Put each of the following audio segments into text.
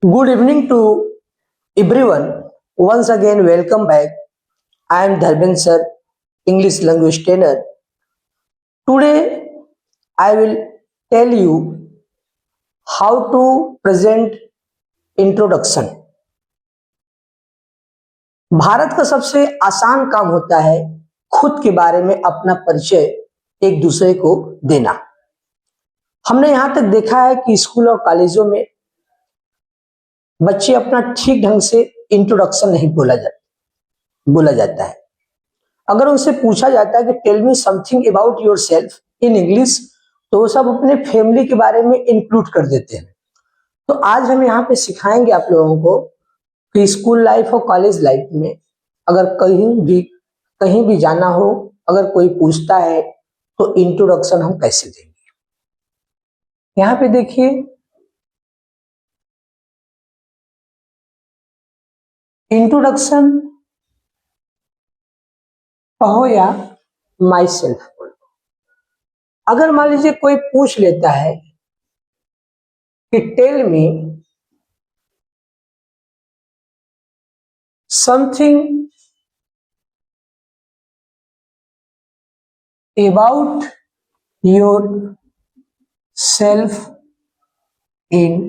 Good evening to everyone. Once again, welcome back. I am Dharben sir, English language trainer. Today, I will tell you how to present introduction. Bharat का सबसे आसान काम होता है खुद के बारे में अपना परिचय एक दूसरे को देना। हमने यहां तक देखा है कि स्कूल और कॉलेजों में बच्चे अपना ठीक ढंग से इंट्रोडक्शन नहीं बोला जाता है। अगर उनसे पूछा जाता है कि tell me something about yourself in English, तो वो सब अपने फैमिली के बारे में इंक्लूड कर देते हैं। तो आज हम यहाँ पे सिखाएंगे आप लोगों को कि स्कूल लाइफ और कॉलेज लाइफ में अगर कहीं भी जाना हो, अगर कोई पूछता है तो इंट्रोडक्शन हम कैसे देंगे। यहाँ पे देखिए, इंट्रोडक्शन कहो या माई सेल्फ बोलो। अगर मान लीजिए कोई पूछ लेता है कि tell me something about yourself in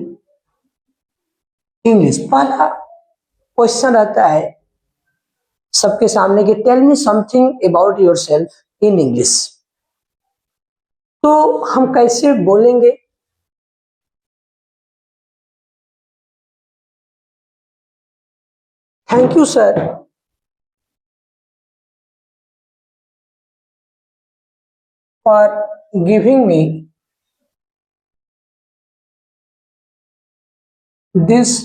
English, पहला क्वेश्चन रहता है सबके सामने कि tell me something about yourself in English. तो हम कैसे बोलेंगे? Thank you sir for giving me this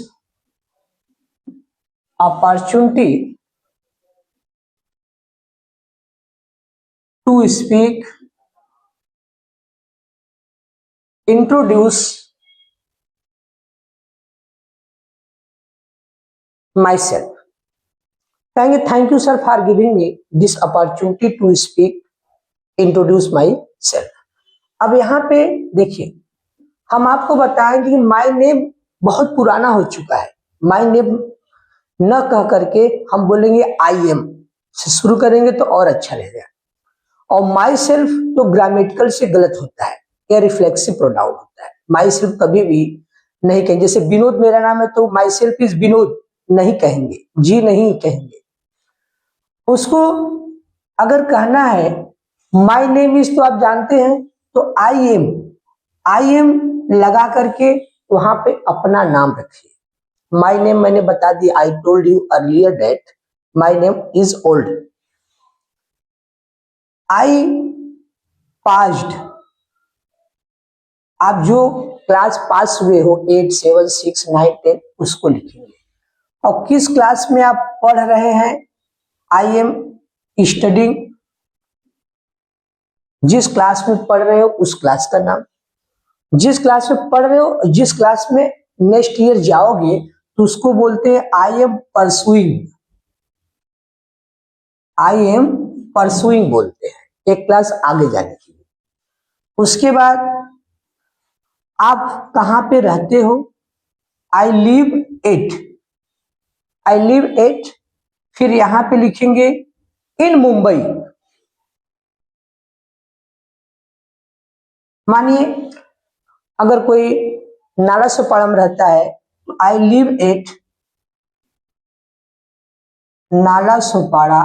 opportunity to speak, introduce myself. Thank you sir for giving me this opportunity to speak, introduce myself. अब यहाँ पे देखिए, हम आपको बताएंगे कि माय नेम बहुत पुराना हो चुका है। माय नेम न कह करके हम बोलेंगे आई एम से शुरू करेंगे तो और अच्छा रहेगा। और माई सेल्फ तो ग्रामेटिकल से गलत होता है, यह रिफ्लेक्सिव प्रोनाउन होता है। माई सेल्फ कभी भी नहीं कहेंगे। जैसे विनोद मेरा नाम है तो माई सेल्फ इज विनोद नहीं कहेंगे, जी नहीं कहेंगे। उसको अगर कहना है माई नेम इज, तो आप जानते हैं, तो आई एम लगा करके वहां पे अपना नाम रखिए। माई नेम मैंने बता दी, I told you earlier that my name is old. I passed, आप जो क्लास पास हुए हो 8, 7, 6, 9, 10 उसको लिखेंगे। और किस क्लास में आप पढ़ रहे हैं? आई एम स्टडिंग, जिस क्लास में पढ़ रहे हो उस क्लास का नाम। जिस क्लास में पढ़ रहे हो, जिस क्लास में नेक्स्ट ईयर जाओगे तो उसको बोलते हैं I am pursuing. I am pursuing बोलते हैं एक क्लास आगे जाने के लिए। उसके बाद आप कहां पे रहते हो? I live at, I live at. फिर यहां पे लिखेंगे इन मुंबई। मानिए अगर कोई नाला सोपाड़ा में रहता है तो आई लिव एट नाला सोपाड़ा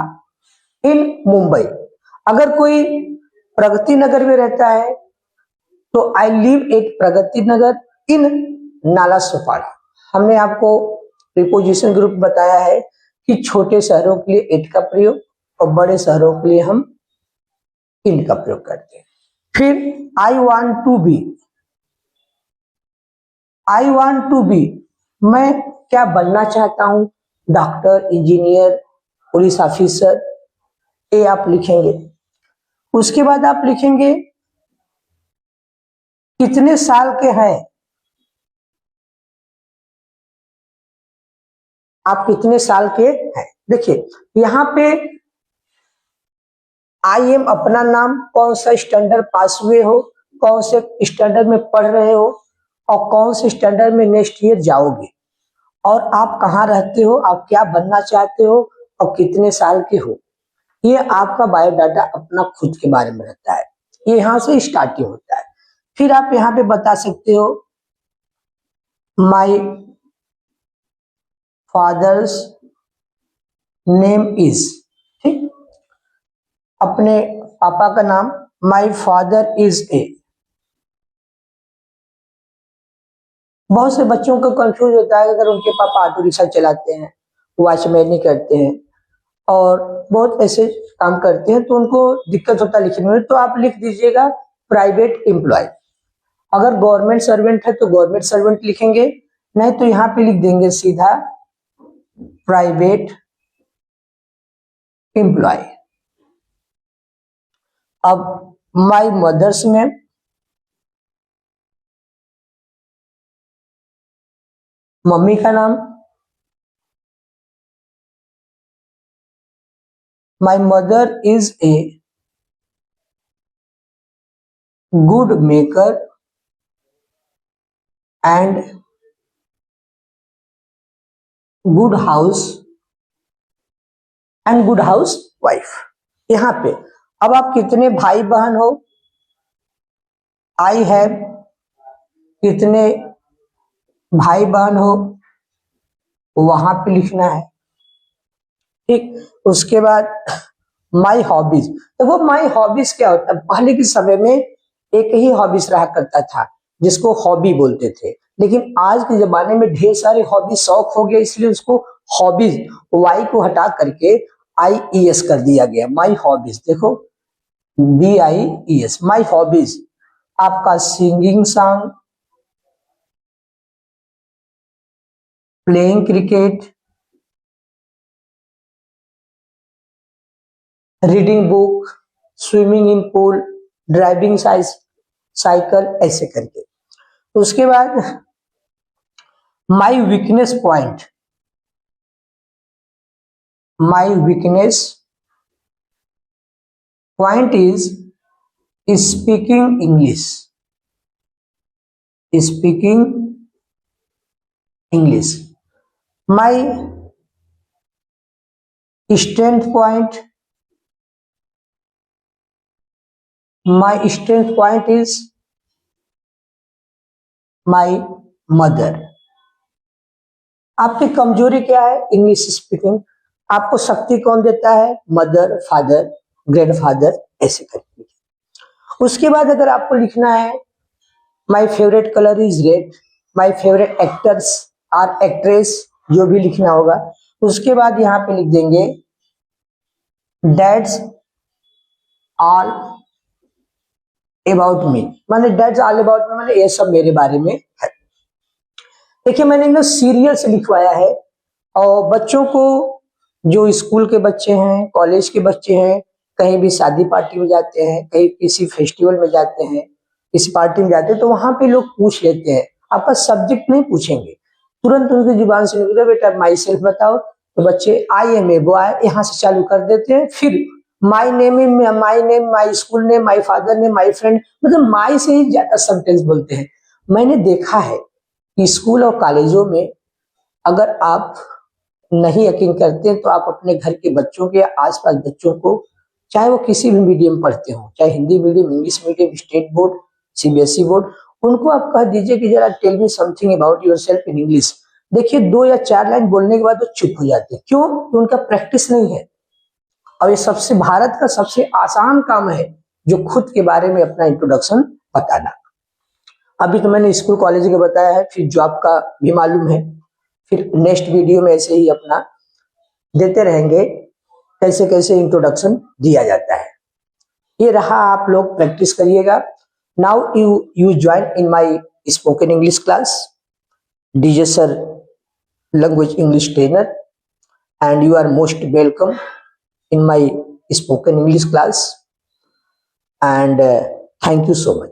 इन मुंबई। अगर कोई प्रगति नगर में रहता है तो आई लिव एट प्रगति नगर इन नाला सोपाड़ा। हमने आपको प्रीपोजिशन ग्रुप बताया है कि छोटे शहरों के लिए एट का प्रयोग और बड़े शहरों के लिए हम इन का प्रयोग करते हैं। फिर I want to be, I want to be, मैं क्या बनना चाहता हूं? डॉक्टर, इंजीनियर, पुलिस ऑफिसर, ये आप लिखेंगे। उसके बाद आप लिखेंगे कितने साल के हैं आप, कितने साल के हैं। देखिए यहां पे आई एम अपना नाम, कौन सा स्टैंडर्ड पास हुए हो, कौन से स्टैंडर्ड में पढ़ रहे हो और कौन से स्टैंडर्ड में नेक्स्ट ईयर जाओगे, और आप कहाँ रहते हो, आप क्या बनना चाहते हो और कितने साल के हो। ये आपका बायोडाटा अपना खुद के बारे में रहता है। ये यहाँ से स्टार्टिंग होता है। फिर आप यहाँ पे बता सकते हो माई फादर्स नेम इज, ठीक, अपने पापा का नाम, माई फादर इज ए। बहुत से बच्चों को कंफ्यूज होता है अगर उनके पापा ऑटो रिक्शा चलाते हैं, वॉचमैनी करते हैं और बहुत ऐसे काम करते हैं तो उनको दिक्कत होता है लिखने में, तो आप लिख दीजिएगा प्राइवेट एम्प्लॉय। अगर गवर्नमेंट सर्वेंट है तो गवर्नमेंट सर्वेंट लिखेंगे, नहीं तो यहाँ पे लिख देंगे सीधा प्राइवेट एम्प्लॉय। अब माय मदर्स नेम, मम्मी का नाम, my mother is a good maker and good house and good house wife. यहाँ पे अब आप कितने भाई बहन हो, आई हैव, कितने भाई बहन हो वहां पे लिखना है, ठीक। उसके बाद माई हॉबीज, तो वो माई हॉबीज क्या होता है, पहले के समय में एक ही हॉबीज रहा करता था जिसको हॉबी बोलते थे, लेकिन आज के जमाने में ढेर सारे हॉबी शौक हो गया, इसलिए उसको हॉबीज वाई को हटा करके IES कर दिया गया। माई हॉबीज देखो, BIES, माई हॉबीज आपका singing song, playing cricket, reading book, swimming in pool, driving cycle, ऐसे करके। उसके बाद my weakness point, my weakness point is speaking English, speaking English. My strength point, my strength point is my mother. आपकी कमजोरी क्या है, English speaking. आपको शक्ति कौन देता है, मदर, फादर, ग्रैंडफादर, ऐसे करके। उसके बाद अगर आपको लिखना है my favourite colour is red, my favourite actors or actress, जो भी लिखना होगा। उसके बाद यहाँ पे लिख देंगे डैट्स ऑल अबाउट मी, माने डैट्स ऑल अबाउट मी माने ये सब मेरे बारे में है। देखिए मैंने एकदम सीरियल से लिखवाया है, और बच्चों को, जो स्कूल के बच्चे हैं, कॉलेज के बच्चे हैं, कहीं भी शादी पार्टी में जाते हैं, कहीं किसी फेस्टिवल में जाते हैं, किसी पार्टी में जाते हैं, तो वहां पे लोग पूछ लेते हैं, आपका सब्जेक्ट नहीं पूछेंगे, तुरंत उनकी जुबान से निकले बेटा माई सेल्फ बताओ, तो बच्चे आई एम ए बॉय यहाँ से चालू कर देते हैं। फिर my name, my school name, my father name, my friend, मतलब माई से ही ज्यादा सेंटेंस बोलते हैं। मैंने देखा है कि स्कूल और कॉलेजों में अगर आप नहीं यकीन करते तो आप अपने घर के बच्चों के, आसपास बच्चों को, चाहे वो किसी भी मीडियम पढ़ते हो, चाहे Hindi medium, English medium, state board, CBSE board, उनको आप कह दीजिए कि जरा tell me something about yourself in English. देखिए 2 या 4 लाइन बोलने के बाद वो चुप हो जाते हैं, क्यों, कि उनका प्रैक्टिस नहीं है। और ये सबसे भारत का सबसे आसान काम है जो खुद के बारे में अपना इंट्रोडक्शन बताना। अभी तो मैंने स्कूल कॉलेज का बताया है, फिर जॉब का भी मालूम है, फिर नेक्स्ट वीडियो में ऐसे ही अपना देते रहेंगे कैसे कैसे इंट्रोडक्शन दिया जाता है। ये रहा, आप लोग प्रैक्टिस करिएगा। Now you join in my spoken English class, DJ sir language English trainer, and you are most welcome in my spoken English class, and thank you so much.